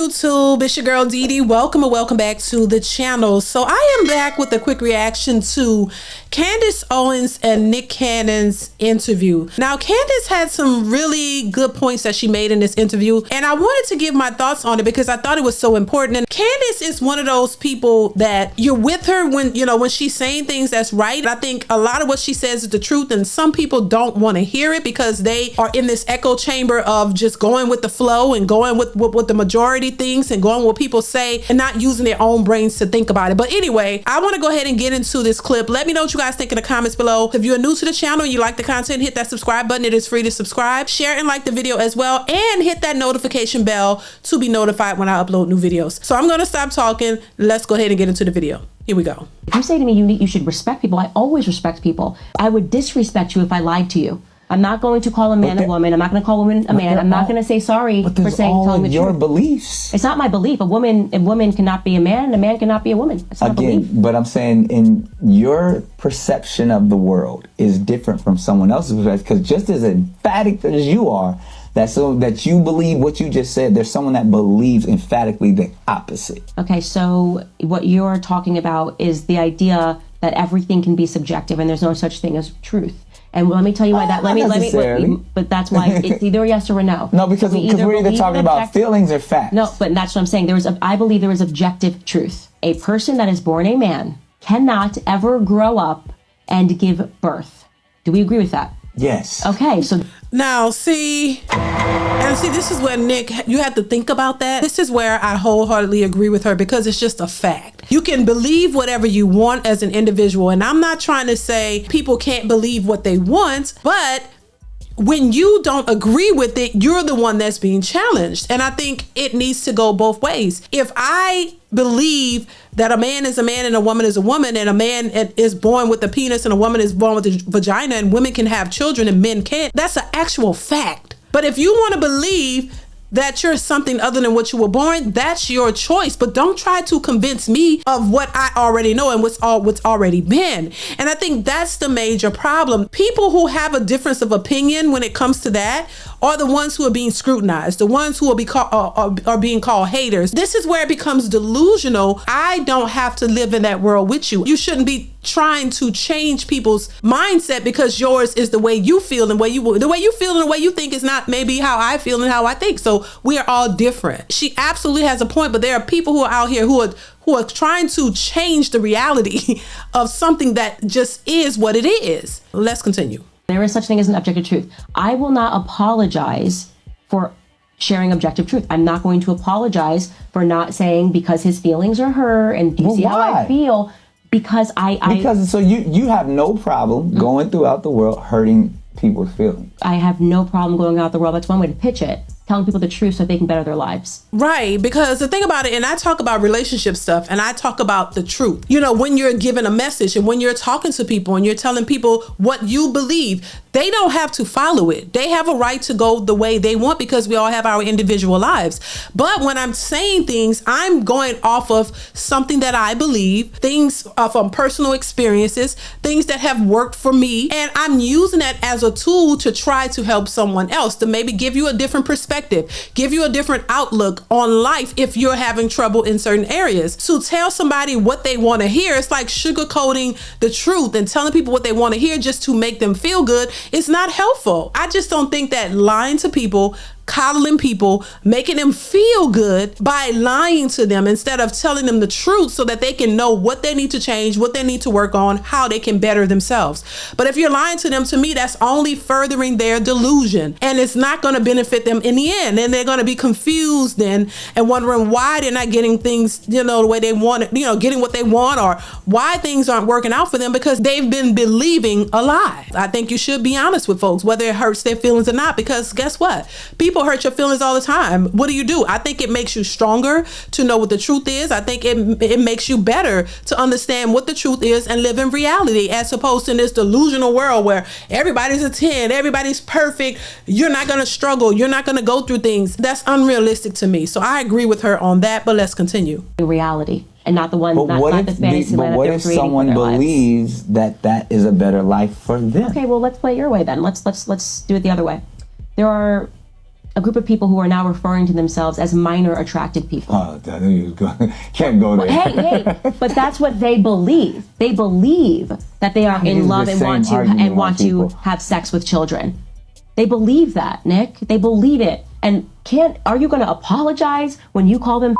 YouTube? It's your girl DeeDee. Welcome and welcome back to the channel. So I am back with a quick reaction to Candace Owens and Nick Cannon's interview. Now, Candace had some really good points that she made in this interview, and I wanted to give my thoughts on it because I thought it was so important. And Candace is one of those people that you're with her when, you know, when she's saying things that's right. I think a lot of what she says is the truth, and some people don't want to hear it because they are in this echo chamber of just going with the flow and going with what the majority things and going with what people say and not using their own brains to think about it. But anyway, I want to go ahead and get into this clip. Let me know what you guys think in the comments below. If you're new to the channel and you like the content, hit that subscribe button. It is free to subscribe. Share and like the video as well, and hit that notification bell to be notified when I upload new videos. So I'm going to stop talking. Let's go ahead and get into the video. Here we go. If you say to me you should respect people, I always respect people. I would disrespect you if I lied to you. I'm not going to call a man a woman. I'm not going to call a woman a man. I'm not going to say sorry for telling the truth. Your beliefs. It's not my belief. A woman cannot be a man, and a man cannot be a woman. It's not a belief. But I'm saying in your perception of the world is different from someone else's, because just as emphatic as you are, that you believe what you just said, there's someone that believes emphatically the opposite. Okay, so what you're talking about is the idea that everything can be subjective and there's no such thing as truth. And let me tell you why that. But that's why it's either a yes or a no. No, because we're either talking about feelings or facts. No, but that's what I'm saying. I believe there is objective truth. A person that is born a man cannot ever grow up and give birth. Do we agree with that? Yes. Okay, so now see, this is where Nick, you have to think about that. This is where I wholeheartedly agree with her, because it's just a fact. You can believe whatever you want as an individual, and I'm not trying to say people can't believe what they want, but when you don't agree with it, you're the one that's being challenged. And I think it needs to go both ways. If I believe that a man is a man and a woman is a woman, and a man is born with a penis and a woman is born with a vagina, and women can have children and men can't, that's an actual fact. But if you want to believe that you're something other than what you were born, that's your choice. But don't try to convince me of what I already know and what's already been. And I think that's the major problem. People who have a difference of opinion when it comes to that are the ones who are being scrutinized, the ones who are being called haters. This is where it becomes delusional. I don't have to live in that world with you. You shouldn't be trying to change people's mindset because yours is the way you feel, and the way you feel and the way you think is not maybe how I feel and how I think. So we are all different. She absolutely has a point, but there are people who are out here who are trying to change the reality of something that just is what it is. Let's continue. There is such thing as an objective truth. I will not apologize for sharing objective truth. I'm not going to apologize for not saying because his feelings are hurt, and do you see how I feel? Because so you have no problem going throughout the world hurting people's feelings. I have no problem going out the world. That's one way to pitch it. Telling people the truth so they can better their lives. Right, because the thing about it, and I talk about relationship stuff, and I talk about the truth. You know, when you're given a message and when you're talking to people and you're telling people what you believe, they don't have to follow it. They have a right to go the way they want, because we all have our individual lives. But when I'm saying things, I'm going off of something that I believe, things from personal experiences, things that have worked for me, and I'm using that as a tool to try to help someone else, to maybe give you a different perspective, give you a different outlook on life if you're having trouble in certain areas. To tell somebody what they want to hear, it's like sugarcoating the truth and telling people what they want to hear just to make them feel good. It's not helpful. I just don't think that lying to people, coddling people, making them feel good by lying to them instead of telling them the truth so that they can know what they need to change, what they need to work on, how they can better themselves. But if you're lying to them, to me, that's only furthering their delusion, and it's not going to benefit them in the end. And they're going to be confused then and wondering why they're not getting things, you know, the way they want it, you know, getting what they want, or why things aren't working out for them because they've been believing a lie. I think you should be honest with folks, whether it hurts their feelings or not, because guess what? People hurt your feelings all the time. What do? I think it makes you stronger to know what the truth is. I think it makes you better to understand what the truth is and live in reality, as opposed to in this delusional world where everybody's a 10, everybody's perfect, you're not going to struggle, you're not going to go through things. That's unrealistic to me. So I agree with her on that, but let's continue. Reality, and not the one, not the fantasy land that they're creating. But what if someone believes that that is a better life for them? Okay, well, let's play it your way then. Let's do it the other way. There are a group of people who are now referring to themselves as minor attracted people. Oh, I knew you was going. Can't go there. Hey, but that's what they believe. They believe that they are in love and want to have sex with children. They believe that, Nick. They believe it. And are you going to apologize when you call them?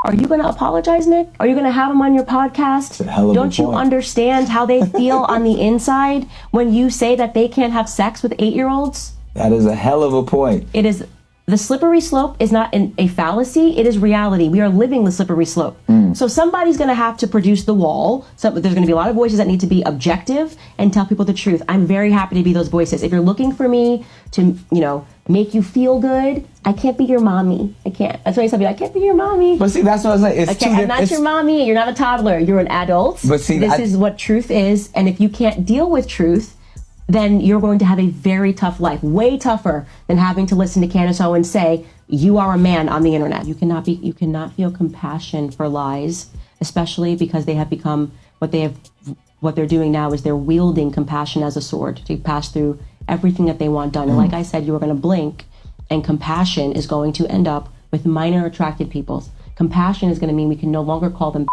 Are you going to apologize, Nick? Are you going to have them on your podcast? Don't you understand how they feel on the inside when you say that they can't have sex with 8-year-olds? That is a hell of a point. It is. The slippery slope is not a fallacy. It is reality. We are living the slippery slope. So somebody's going to have to produce the wall. So there's going to be a lot of voices that need to be objective and tell people the truth. I'm very happy to be those voices. If you're looking for me to, make you feel good, I can't be your mommy. I can't. That's why I tell people, I can't be your mommy. But see, that's what I was like. I'm not your mommy. You're not a toddler. You're an adult. But see, this is what truth is. And if you can't deal with truth, then you're going to have a very tough life, way tougher than having to listen to Candace Owens say, you are a man on the internet. You cannot feel compassion for lies, especially because they have become what they're doing now is they're wielding compassion as a sword to pass through everything that they want done. And like I said, you are going to blink and compassion is going to end up with minor attracted people. Compassion is going to mean we can no longer call them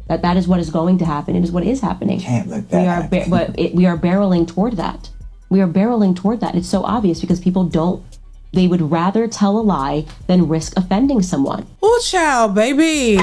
That is what is going to happen. It is what is happening. Can't let that happen. We are barreling toward that. We are barreling toward that. It's so obvious because they would rather tell a lie than risk offending someone. Oh, child, baby.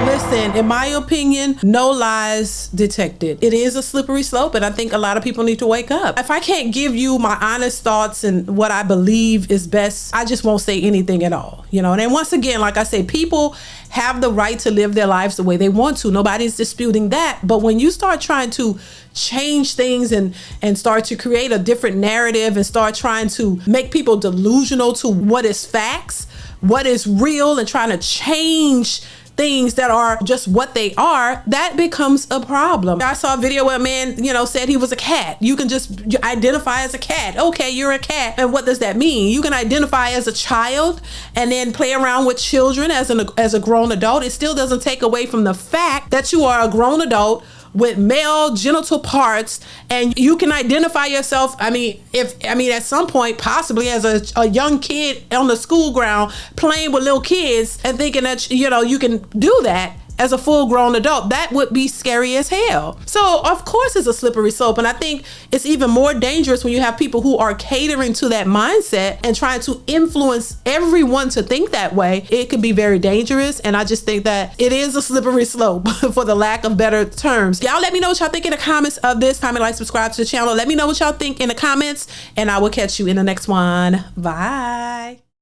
Listen, in my opinion, no lies detected. It is a slippery slope, and I think a lot of people need to wake up. If I can't give you my honest thoughts and what I believe is best, I just won't say anything at all. And then once again, like I say, people have the right to live their lives the way they want to. Nobody's disputing that. But when you start trying to change things and start to create a different narrative and start trying to make people delusional to what is facts, what is real, and trying to change things that are just what they are, that becomes a problem. I saw a video where a man, said he was a cat. You can just identify as a cat. Okay, you're a cat. And what does that mean? You can identify as a child and then play around with children as a grown adult. It still doesn't take away from the fact that you are a grown adult with male genital parts, and you can identify yourself. At some point, possibly as a young kid on the school ground playing with little kids and thinking that, you can do that as a full-grown adult. That would be scary as hell. So of course it's a slippery slope, and I think it's even more dangerous when you have people who are catering to that mindset and trying to influence everyone to think that way. It can be very dangerous, and I just think that it is a slippery slope for the lack of better terms. Y'all let me know what y'all think in the comments of this. Comment, like, subscribe to the channel. Let me know what y'all think in the comments, and I will catch you in the next one. Bye.